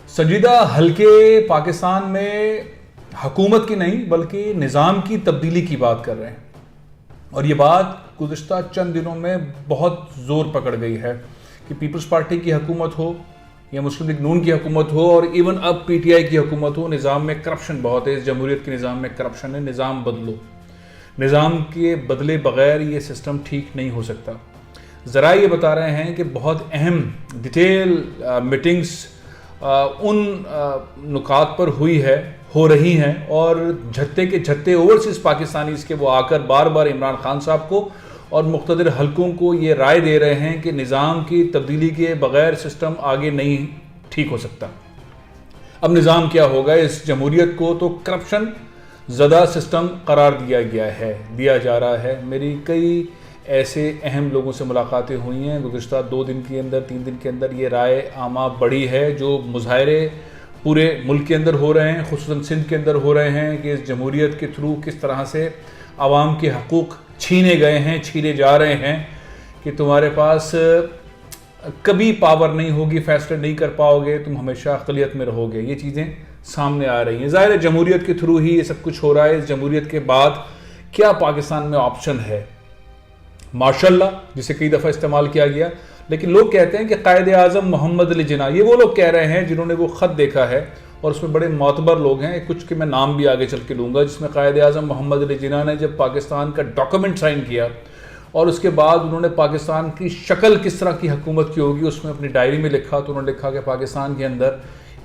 سنجیدہ حلقے پاکستان میں حکومت کی نہیں بلکہ نظام کی تبدیلی کی بات کر رہے ہیں، اور یہ بات گزشتہ چند دنوں میں بہت زور پکڑ گئی ہے کہ پیپلز پارٹی کی حکومت ہو یا مسلم لیگ نون کی حکومت ہو اور ایون اب پی ٹی آئی کی حکومت ہو، نظام میں کرپشن بہت ہے۔ اس جمہوریت کے نظام میں کرپشن ہے۔ نظام بدلو، نظام کے بدلے بغیر یہ سسٹم ٹھیک نہیں ہو سکتا۔ ذرائع یہ بتا رہے ہیں کہ بہت اہم ڈیٹیل میٹنگز ان نکات پر ہو رہی ہیں، اور جھتے کے جھتے اوورسیز پاکستانیز کے وہ آ کر بار بار عمران خان صاحب کو اور مقتدر حلقوں کو یہ رائے دے رہے ہیں کہ نظام کی تبدیلی کے بغیر سسٹم آگے نہیں ٹھیک ہو سکتا۔ اب نظام کیا ہوگا؟ اس جمہوریت کو تو کرپشن زدہ سسٹم قرار دیا جا رہا ہے۔ میری کئی ایسے اہم لوگوں سے ملاقاتیں ہوئی ہیں گزشتہ 2 دن کے اندر، 3 دن کے اندر۔ یہ رائے عامہ بڑی ہے، جو مظاہرے پورے ملک کے اندر ہو رہے ہیں، خصوصاً سندھ کے اندر ہو رہے ہیں کہ اس جمہوریت کے تھرو کس طرح سے عوام کے حقوق چھینے گئے ہیں، چھینے جا رہے ہیں، کہ تمہارے پاس کبھی پاور نہیں ہوگی، فیصلے نہیں کر پاؤ گے، تم ہمیشہ اقلیت میں رہو گے۔ یہ چیزیں سامنے آ رہی ہیں۔ ظاہر ہے جمہوریت کے تھرو ہی یہ سب کچھ ہو رہا ہے۔ اس جمہوریت کے بعد کیا پاکستان میں آپشن ہے؟ ماشاء اللہ، جسے کئی دفعہ استعمال کیا گیا، لیکن لوگ کہتے ہیں کہ قائد اعظم محمد علی جناح، یہ وہ لوگ کہہ رہے ہیں جنہوں نے وہ خط دیکھا ہے، اور اس میں بڑے معتبر لوگ ہیں، کچھ کے میں نام بھی آگے چل کے لوں گا، جس میں قائد اعظم محمد علی جناح نے جب پاکستان کا ڈاکومنٹ سائن کیا اور اس کے بعد انہوں نے پاکستان کی شکل کس طرح کی حکومت کی ہوگی اس میں اپنی ڈائری میں لکھا، تو انہوں نے لکھا کہ پاکستان کے اندر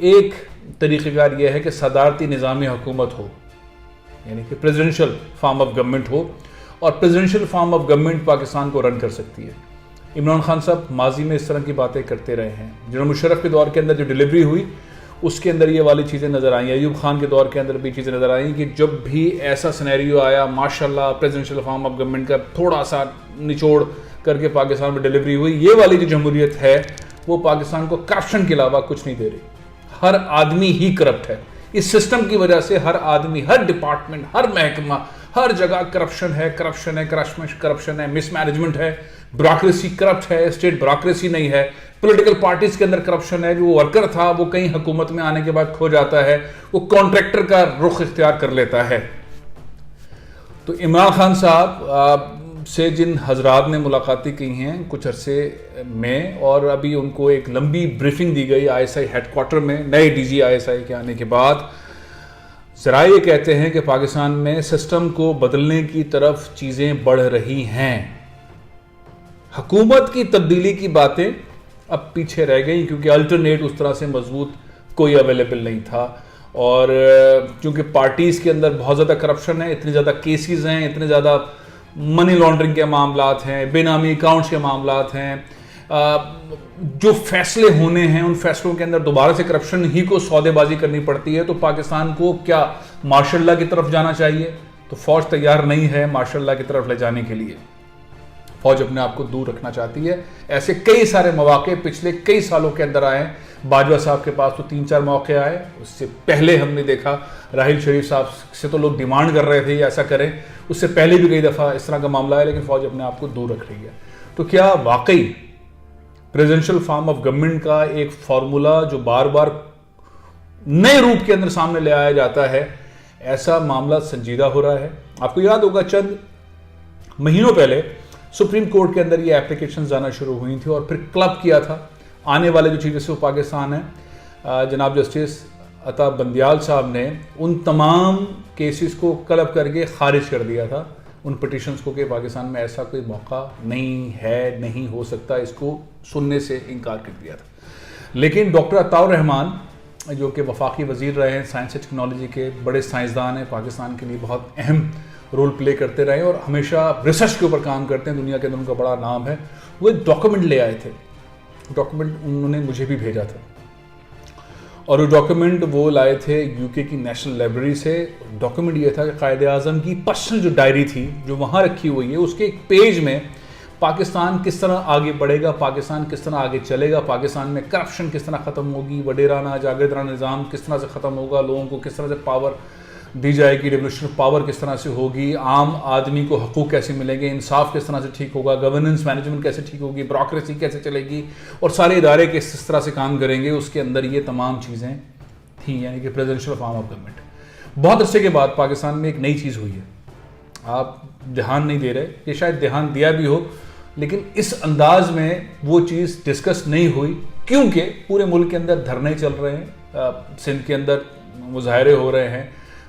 ایک طریقہ کار یہ ہے کہ صدارتی نظامی حکومت ہو، یعنی کہ پریزیڈنشل فارم آف گورنمنٹ ہو، اور presidential form of government Pakistan کو رن کر سکتی ہے۔ عمران خان صاحب ماضی میں اس طرح کی باتیں کرتے رہے ہیں۔ جنرل مشرف کے دور کے اندر جو ڈیلیوری ہوئی اس کے اندر یہ والی چیزیں نظر آئیں۔ ایوب خان کے دور کے اندر بھی چیزیں نظر آئیں کہ جب بھی ایسا سینیریو آیا، ماشاءاللہ پریزیڈنشل فارم آف گورنمنٹ کا تھوڑا سا نچوڑ کر کے پاکستان میں ڈیلیوری ہوئی۔ یہ والی جو جمہوریت ہے وہ پاکستان کو کرپشن کے علاوہ کچھ نہیں دے رہی۔ ہر آدمی ہی کرپٹ ہے۔ اس سسٹم کی وجہ سے ہر آدمی، ہر ڈپارٹمنٹ، ہر محکمہ، ہر جگہ کرپشن ہے، مس مینجمنٹ ہے، بیوروکریسی کرپٹ ہے، اسٹیٹ بیوروکریسی نہیں ہے، پولیٹیکل پارٹیز کے اندر کرپشن ہے۔ جو ورکر تھا وہ کہیں حکومت میں آنے کے بعد کھو جاتا ہے، وہ کانٹریکٹر کا رخ اختیار کر لیتا ہے۔ تو عمران خان صاحب سے جن حضرات نے ملاقاتیں کی ہیں کچھ عرصے میں، اور ابھی ان کو ایک لمبی بریفنگ دی گئی I S I had quarter میں نئے D G I S I کے آنے کے بعد، ذرائع یہ کہتے ہیں کہ پاکستان میں سسٹم کو بدلنے کی طرف چیزیں بڑھ رہی ہیں۔ حکومت کی تبدیلی کی باتیں اب پیچھے رہ گئی، کیونکہ الٹرنیٹ اس طرح سے مضبوط کوئی اویلیبل نہیں تھا، اور چونکہ پارٹیز کے اندر بہت زیادہ کرپشن ہے، اتنے زیادہ کیسز ہیں، اتنے زیادہ منی لانڈرنگ کے معاملات ہیں، بے نامی اکاؤنٹس کے معاملات ہیں، جو فیصلے ہونے ہیں ان فیصلوں کے اندر دوبارہ سے کرپشن ہی کو سودے بازی کرنی پڑتی ہے۔ تو پاکستان کو کیا مارشل لا کی طرف جانا چاہیے؟ تو فوج تیار نہیں ہے مارشل لا کی طرف لے جانے کے لیے۔ فوج اپنے آپ کو دور رکھنا چاہتی ہے۔ ایسے کئی سارے مواقع پچھلے کئی سالوں کے اندر آئے ہیں۔ باجوہ صاحب کے پاس تو 3-4 موقع آئے، اس سے پہلے ہم نے دیکھا راحیل شریف صاحب سے تو لوگ ڈیمانڈ کر رہے تھے یہ ایسا کریں، اس سے پہلے بھی کئی دفعہ اس طرح کا معاملہ ہے، لیکن فوج اپنے آپ کو دور رکھ رہی ہے۔ تو کیا واقعی پریزیڈنشل فارم آف گورنمنٹ کا ایک فارمولا جو بار بار نئے روپ کے اندر سامنے لے آیا جاتا ہے، ایسا معاملہ سنجیدہ ہو رہا ہے؟ آپ کو یاد ہوگا چند مہینوں پہلے سپریم کورٹ کے اندر یہ اپلیکیشنز آنا شروع ہوئی تھی، اور پھر کلب کیا تھا آنے والے جو چیف جسٹس آف پاکستان ہیں جناب جسٹس عطا بندیال صاحب نے ان تمام کیسز کو کلب کر کے خارج کر دیا تھا، ان پٹیشنز کو، کہ پاکستان میں ایسا کوئی موقع نہیں ہے، نہیں ہو سکتا، اس کو سننے سے انکار کر دیا تھا۔ لیکن ڈاکٹر عطاء الرحمان جو کہ وفاقی وزیر رہے ہیں سائنس اینڈ ٹیکنالوجی کے، بڑے سائنسدان ہیں، پاکستان کے لیے بہت اہم رول پلے کرتے رہے اور ہمیشہ ریسرچ کے اوپر کام کرتے ہیں، دنیا کے اندر ان کا بڑا نام ہے۔ وہ ایک ڈاکومنٹ لے آئے تھے، ڈاکومنٹ انہوں نے مجھے بھی بھیجا تھا، اور وہ ڈاکومنٹ وہ لائے تھے یو کے کی نیشنل لائبریری سے۔ ڈاکومنٹ یہ تھا کہ قائد اعظم کی پرسنل جو ڈائری تھی جو وہاں رکھی ہوئی ہے، اس کے ایک پیج میں پاکستان کس طرح آگے بڑھے گا، پاکستان کس طرح آگے چلے گا، پاکستان میں کرپشن کس طرح ختم ہوگی، وڈیرانہ جاگیردارانہ نظام کس طرح سے ختم ہوگا، لوگوں کو کس طرح سے پاور دی جائے گی, ڈیولیوشن آف پاور کس طرح سے ہوگی, عام آدمی کو حقوق کیسے ملیں گے, انصاف کس طرح سے ٹھیک ہوگا, گورننس مینجمنٹ کیسے ٹھیک ہوگی, بیوروکریسی کیسے چلے گی, اور سارے ادارے کس طرح سے کام کریں گے, اس کے اندر یہ تمام چیزیں تھیں, یعنی کہ پریزیڈنشیل فارم آف گورنمنٹ. بہت عرصے کے بعد پاکستان میں ایک نئی چیز ہوئی ہے, آپ دھیان نہیں دے رہے, یہ شاید دھیان دیا بھی ہو لیکن اس انداز میں وہ چیز ڈسکس نہیں ہوئی, کیونکہ پورے ملک کے اندر دھرنے چل رہے ہیں, سندھ کے اندر مظاہرے ہو رہے ہیں,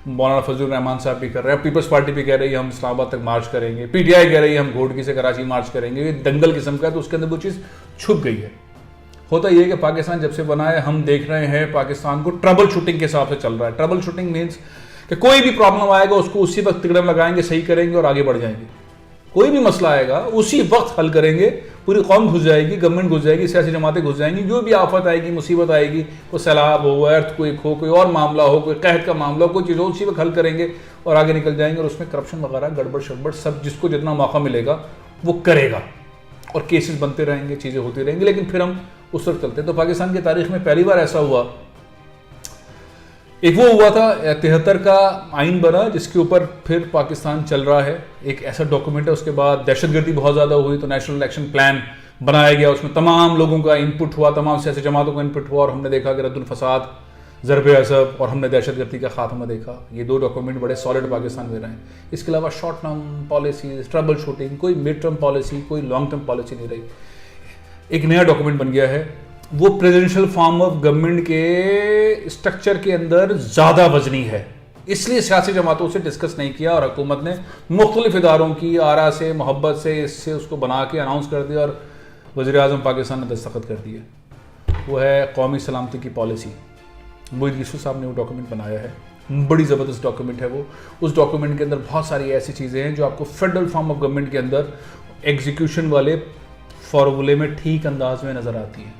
مولانا فضل الرحمان صاحب بھی کر رہے ہیں, پیپلز پارٹی بھی کہہ رہی ہے ہم اسلام آباد تک مارچ کریں گے, پی ٹی آئی کہہ رہی ہے ہم گھوٹکی سے کراچی مارچ کریں گے, یہ دنگل قسم کا ہے, تو اس کے اندر وہ چیز چھپ گئی ہے. ہوتا یہ ہے کہ پاکستان جب سے بنا ہے ہم دیکھ رہے ہیں پاکستان کو ٹربل شوٹنگ کے حساب سے چل رہا ہے. ٹربل شوٹنگ مینس کہ کوئی بھی پرابلم آئے گا اس کو اسی وقت تکڑم لگائیں گے, صحیح کریں گے اور آگے بڑھ جائیں گے. کوئی بھی مسئلہ آئے گا اسی وقت حل کریں گے, پوری قوم گھس جائے گی, گورنمنٹ گھس جائے گی, سیاسی جماعتیں گھس جائیں گی, جو بھی آفت آئے گی, مصیبت آئے گی, کوئی سیلاب ہو, ارتھ کوئک ہو, کوئی اور معاملہ ہو, کوئی قحط کا معاملہ ہو, کوئی چیز ہو, اسی وقت حل کریں گے اور آگے نکل جائیں گے. اور اس میں کرپشن وغیرہ گڑبڑ شڑبڑ سب جس کو جتنا موقع ملے گا وہ کرے گا, اور کیسز بنتے رہیں گے, چیزیں ہوتی رہیں گی, لیکن پھر ہم اس وقت چلتے ہیں. تو پاکستان کی تاریخ میں پہلی بار ایسا ہوا, ایک وہ ہوا تھا 73 کا آئین بنا جس کے اوپر پھر پاکستان چل رہا ہے, ایک ایسا ڈاکومنٹ ہے. اس کے بعد دہشت گردی بہت زیادہ ہوئی تو نیشنل ایکشن پلان بنایا گیا, اس میں تمام لوگوں کا انپٹ ہوا, تمام سیاسی جماعتوں کا انپٹ ہوا, اور ہم نے دیکھا کہ رد الفساد, ضرب عصب, اور ہم نے دہشت گردی کا خاتمہ دیکھا. یہ دو ڈاکومنٹ بڑے سالڈ پاکستان میں رہے. اس کے علاوہ short term policies, trouble shooting, کوئی مڈ ٹرم پالیسی, کوئی لانگ ٹرم پالیسی نہیں رہی. ایک نیا ڈاکومنٹ بن گیا ہے, وہ پریزیڈنشیل فارم آف گورنمنٹ کے اسٹرکچر کے اندر زیادہ وزنی ہے, اس لیے سیاسی جماعتوں سے ڈسکس نہیں کیا, اور حکومت نے مختلف اداروں کی آرا سے, محبت سے, اس سے اس کو بنا کے اناؤنس کر دیا, اور وزیر اعظم پاکستان نے دستخط کر دیے. وہ ہے قومی سلامتی کی پالیسی. محمد یوسف صاحب نے وہ ڈاکومنٹ بنایا ہے, بڑی زبردست ڈاکومنٹ ہے وہ. اس ڈاکومنٹ کے اندر بہت ساری ایسی چیزیں ہیں جو آپ کو فیڈرل فارم آف گورنمنٹ کے اندر ایگزیکیوشن والے فارمولے میں ٹھیک انداز میں نظر آتی ہیں.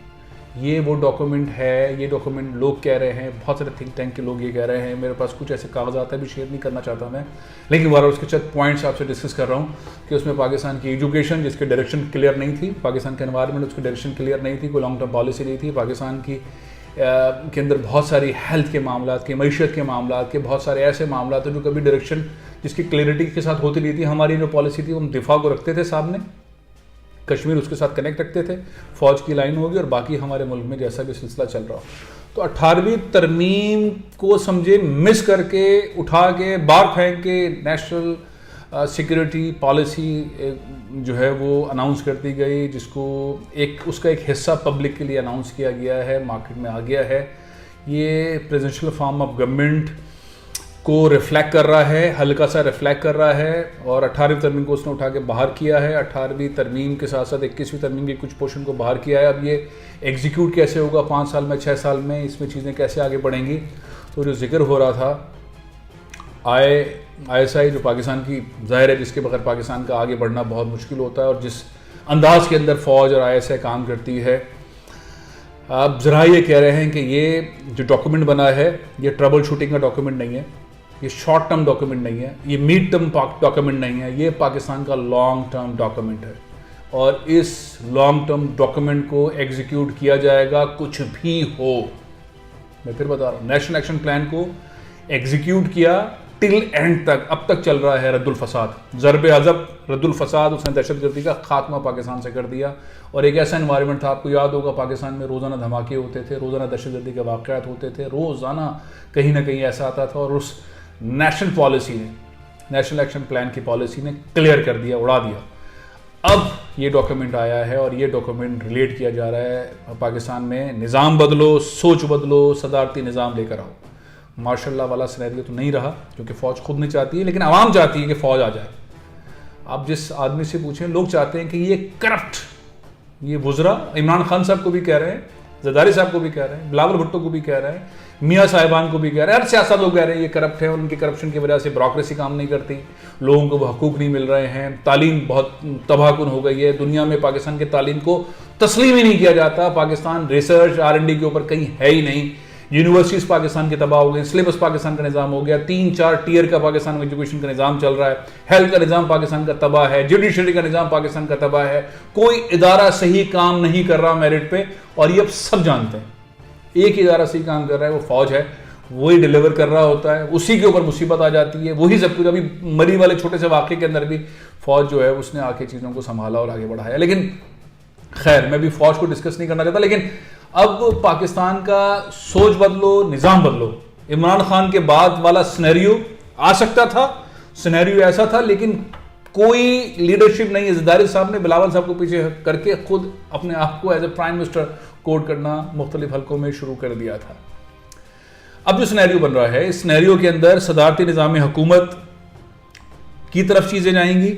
یہ وہ ڈاکومنٹ ہے, یہ ڈاکومنٹ لوگ کہہ رہے ہیں, بہت سارے تھنک ٹینک کے لوگ یہ کہہ رہے ہیں, میرے پاس کچھ ایسے کاغذات ہیں بھی شیئر نہیں کرنا چاہتا میں, لیکن بارہ اس کے چند پوائنٹس آپ سے ڈسکس کر رہا ہوں کہ اس میں پاکستان کی ایجوکیشن جس کے ڈائریکشن کلیئر نہیں تھی, پاکستان کا انوائرمنٹ اس کی ڈائریکشن کلیئر نہیں تھی, کوئی لانگ ٹرم پالیسی نہیں تھی, پاکستان کی کے اندر بہت ساری ہیلتھ کے معاملات کے, معیشت کے معاملات کے, بہت سارے ایسے معاملات ہیں جو کبھی ڈائریکشن جس کی کلیئرٹی کے ساتھ ہوتی نہیں تھی. ہماری جو پالیسی تھی ہم دفاع کو رکھتے تھے سامنے, کشمیر اس کے ساتھ کنیکٹ رکھتے تھے, فوج کی لائن ہوگی, اور باقی ہمارے ملک میں جیسا بھی سلسلہ چل رہا ہو. تو 18ویں ترمیم کو سمجھے مس کر کے, اٹھا کے, باہر پھینک کے, نیشنل سیکورٹی پالیسی جو ہے وہ اناؤنس کر دی گئی, جس کو اس کا ایک حصہ پبلک کے لیے اناؤنس کیا گیا ہے, مارکیٹ میں آ گیا ہے. یہ پریزیڈنشیل فارم آف گورنمنٹ کو ریفلیکٹ کر رہا ہے, ہلکا سا ریفلیکٹ کر رہا ہے, اور 18ویں ترمیم کو اس نے اٹھا کے باہر کیا ہے. 18ویں ترمیم کے ساتھ ساتھ 21ویں ترمیم کے کچھ پورشن کو باہر کیا ہے. اب یہ ایگزیکیوٹ کیسے ہوگا 5 سال میں, 6 سال میں, اس میں چیزیں کیسے آگے بڑھیں گی. تو جو ذکر ہو رہا تھا ISI جو پاکستان کی ظاہر ہے جس کے بغیر پاکستان کا آگے بڑھنا بہت مشکل ہوتا ہے, اور جس انداز کے اندر فوج اور ISI کام کرتی ہے, اب ذرا یہ کہہ رہے ہیں کہ یہ جو ڈاکومنٹ بنا ہے یہ ٹربل شوٹنگ کا ڈاکومنٹ نہیں ہے, یہ شارٹ ٹرم ڈاکومنٹ نہیں ہے, یہ میڈ ٹرم ڈاکومنٹ نہیں ہے, یہ پاکستان کا لانگ ٹرم ڈاکومنٹ ہے. اور اس لانگ ٹرم ڈاکومنٹ کو ایگزیکیوٹ کیا جائے گا کچھ بھی ہو. میں پھر بتا رہا ہوں, نیشنل ایکشن پلان کو ایگزیکیوٹ کیا ٹل اینڈ تک, اب تک چل رہا ہے رد الفساد, ضرب عصب, رد الفساد, اس نے دہشت گردی کا خاتمہ پاکستان سے کر دیا. اور ایک ایسا انوائرمنٹ تھا, آپ کو یاد ہوگا پاکستان میں روزانہ دھماکے ہوتے تھے, روزانہ دہشت گردی کے واقعات ہوتے تھے, روزانہ کہیں نہ کہیں ایسا آتا تھا, اور اس نیشنل پالیسی نے, نیشنل ایکشن پلان کی پالیسی نے کلیئر کر دیا, اڑا دیا. اب یہ ڈاکومنٹ آیا ہے, اور یہ ڈاکومنٹ ریلیٹ کیا جا رہا ہے پاکستان میں نظام بدلو, سوچ بدلو, صدارتی نظام لے کر آؤ. ماشاء اللہ والا سینیریو تو نہیں رہا, کیونکہ فوج خود نہیں چاہتی ہے, لیکن عوام چاہتی ہے کہ فوج آ جائے. آپ جس آدمی سے پوچھیں, لوگ چاہتے ہیں کہ یہ کرپٹ, یہ وزراء عمران خان صاحب کو بھی کہہ رہے ہیں, زرداری صاحب کو بھی کہہ رہے ہیں, بلاول بھٹو کو بھی کہہ رہے ہیں, میاں صاحبان کو بھی کہہ رہے ہیں, ہر سیاست لوگ کہہ رہے ہیں یہ کرپٹ ہے, اور ان کی کرپشن کی وجہ سے بیوروکریسی کام نہیں کرتی, لوگوں کو وہ حقوق نہیں مل رہے ہیں, تعلیم بہت تباہ کن ہو گئی ہے. دنیا میں پاکستان کے تعلیم کو تسلیم ہی نہیں کیا جاتا, پاکستان ریسرچ R&D کے اوپر کہیں ہے ہی نہیں, یونیورسٹیز پاکستان کے تباہ ہو گئے, سلیبس پاکستان کا نظام ہو گیا, 3-4 ٹیئر کا پاکستان میں ایجوکیشن کا نظام چل رہا ہے, ہیلتھ کا نظام پاکستان کا تباہ ہے, جوڈیشری کا نظام پاکستان کا تباہ ہے, کوئی ادارہ صحیح کام نہیں کر رہا میرٹ پہ, اور یہ اب سب جانتے ہیں. ایک ادارہ صحیح کام کر رہا ہے, وہ فوج ہے. وہی ڈیلیور کر رہا ہوتا ہے, اسی کے اوپر مصیبت آ جاتی ہے, وہی سب کچھ. ابھی مری والے چھوٹے سے واقعے کے اندر بھی فوج جو ہے اس نے آ کے چیزوں کو سنبھالا اور آگے بڑھایا. لیکن خیر میں بھی فوج کو ڈسکس نہیں کرنا چاہتا, لیکن اب پاکستان کا سوچ بدلو, نظام بدلو. عمران خان کے بعد والا سینیریو آ سکتا تھا, سینیریو ایسا تھا, لیکن کوئی لیڈرشپ نہیں. زرداری صاحب نے بلاول صاحب کو پیچھے کر کے خود اپنے آپ کو ایز اے پرائم منسٹر کوٹ کرنا مختلف حلقوں میں شروع کر دیا تھا. اب جو سینیریو بن رہا ہے, اس سینیریو کے اندر صدارتی نظام حکومت کی طرف چیزیں جائیں گی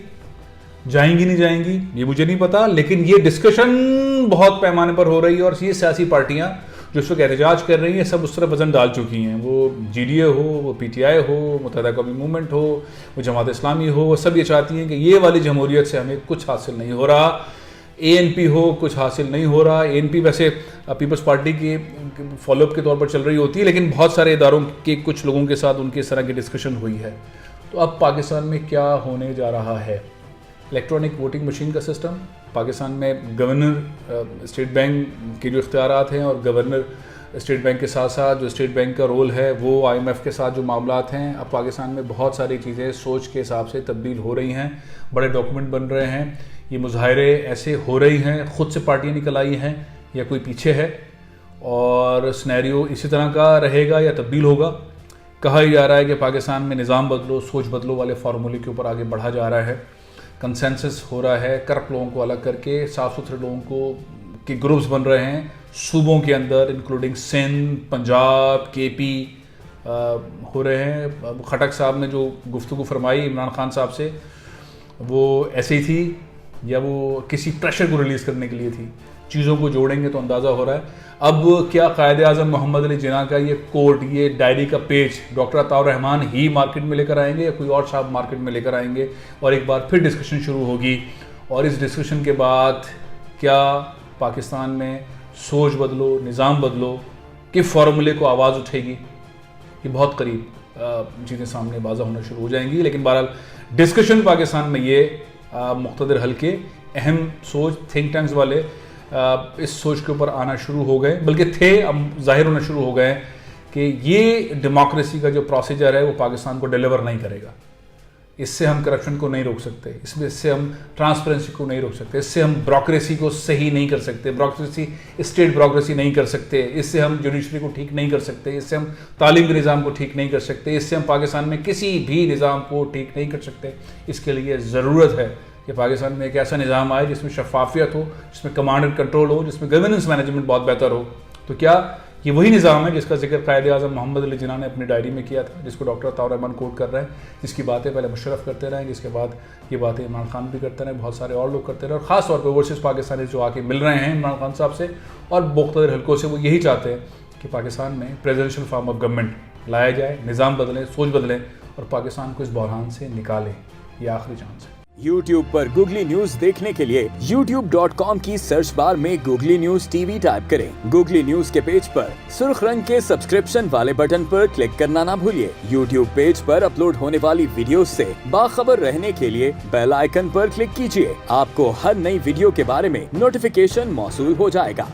نہیں جائیں گی یہ مجھے نہیں پتا, لیکن یہ ڈسکشن بہت پیمانے پر ہو رہی ہے. اور یہ سیاسی پارٹیاں جو اس وقت احتجاج کر رہی ہیں سب اس طرح وزن ڈال چکی ہیں. وہ جی ڈی اے ہو, وہ پی ٹی آئی ہو, متحدہ قومی موومنٹ ہو, وہ جماعت اسلامی ہو, وہ سب یہ چاہتی ہیں کہ یہ والی جمہوریت سے ہمیں کچھ حاصل نہیں ہو رہا. اے این پی ہو, کچھ حاصل نہیں ہو رہا. اے این پی ویسے پیپلز پارٹی کی فالو اپ کے طور پر چل رہی ہوتی ہے, لیکن بہت سارے اداروں کے کچھ لوگوں کے ساتھ ان کی اس طرح کی ڈسکشن ہوئی ہے. تو اب پاکستان میں کیا ہونے جا رہا ہے؟ الیکٹرانک ووٹنگ مشین کا سسٹم پاکستان میں, گورنر اسٹیٹ بینک کے جو اختیارات ہیں اور گورنر اسٹیٹ بینک کے ساتھ ساتھ جو اسٹیٹ بینک کا رول ہے وہ آئی ایم ایف کے ساتھ جو معاملات ہیں, اب پاکستان میں بہت ساری چیزیں سوچ کے حساب سے تبدیل ہو رہی ہیں. بڑے ڈاکومنٹ بن رہے ہیں, یہ مظاہرے ایسے ہو رہی ہیں, خود سے پارٹیاں نکل آئی ہیں یا کوئی پیچھے ہے, اور سینیریو اسی طرح کا رہے گا یا تبدیل ہوگا. کہا ہی جا رہا ہے کہ پاکستان میں نظام بدلو, سوچ بدلو والے فارمولے کے اوپر آگے بڑھا جا رہا ہے. کنسنسس ہو رہا ہے, کرپٹ لوگوں کو الگ کر کے صاف ستھرے لوگوں کو کے گروپس بن رہے ہیں صوبوں کے اندر, انکلوڈنگ سندھ, پنجاب, کے پی ہو رہے ہیں. خٹک صاحب نے جو گفتگو فرمائی عمران خان صاحب سے, وہ ایسے ہی تھی یا وہ کسی پریشر کو ریلیز کرنے کے لیے تھی؟ چیزوں کو جوڑیں گے تو اندازہ ہو رہا ہے. اب کیا قائد اعظم محمد علی جناح کا یہ کوٹ, یہ ڈائری کا پیج ڈاکٹر عطاء الرحمان ہی مارکیٹ میں لے کر آئیں گے یا کوئی اور صاحب مارکیٹ میں لے کر آئیں گے, اور ایک بار پھر ڈسکشن شروع ہوگی, اور اس ڈسکشن کے بعد کیا پاکستان میں سوچ بدلو, نظام بدلو کے فارمولے کو آواز اٹھے گی؟ یہ بہت قریب چیزیں سامنے واضح ہونا شروع ہو جائیں گی. لیکن بہرحال ڈسکشن پاکستان میں یہ مقتدر حلقے, اہم سوچ, تھنک ٹینکس والے اس سوچ کے اوپر آنا شروع ہو گئے, بلکہ تھے اب ظاہر ہونا شروع ہو گئے کہ یہ ڈیموکریسی کا جو پروسیجر ہے وہ پاکستان کو ڈیلیور نہیں کرے گا. اس سے ہم کرپشن کو نہیں روک سکتے, اس سے ہم ٹرانسپیرنسی کو نہیں روک سکتے, اس سے ہم بیوروکریسی کو صحیح نہیں کر سکتے, بیوروکریسی اسٹیٹ بیوروکریسی نہیں کر سکتے, اس سے ہم جوڈیشری کو ٹھیک نہیں کر سکتے, اس سے ہم تعلیم کے نظام کو ٹھیک نہیں کر سکتے, اس سے ہم پاکستان میں کسی بھی نظام کو ٹھیک نہیں کر سکتے. اس کے لیے ضرورت ہے کہ پاکستان میں ایک ایسا نظام آئے جس میں شفافیت ہو, جس میں کمانڈ اینڈ کنٹرول ہو, جس میں گورننس مینجمنٹ بہت بہتر ہو. تو کیا یہ وہی نظام ہے جس کا ذکر قائد اعظم محمد علی جناح نے اپنی ڈائری میں کیا تھا, جس کو ڈاکٹر عطاء الرحمان کوٹ کر رہے ہیں, جس کی باتیں پہلے مشرف کرتے رہے, جس کے بعد یہ باتیں عمران خان بھی کرتے رہے, بہت سارے اور لوگ کرتے رہے, اور خاص طور پہ اوورسیز پاکستانی جو آ کے مل رہے ہیں عمران خان صاحب سے اور مختلف حلقوں سے, وہ یہی چاہتے ہیں کہ پاکستان میں پریزیڈنشل فارم آف گورنمنٹ لایا جائے, نظام بدلیں, سوچ بدلیں اور پاکستان کو اس بحران سے نکالیں. یہ آخری چانس ہے. YouTube پر گوگلی نیوز دیکھنے کے لیے youtube.com کی سرچ بار میں googly news T V type کریں. گوگلی نیوز کے پیج پر سرخ رنگ کے سبسکرپشن والے بٹن پر کلک کرنا نہ بھولیے. YouTube پیج پر اپلوڈ ہونے والی ویڈیوز سے باخبر رہنے کے لیے بیل آئیکن پر کلک کیجیے. آپ کو ہر نئی ویڈیو کے بارے میں نوٹیفیکیشن موصول ہو جائے گا.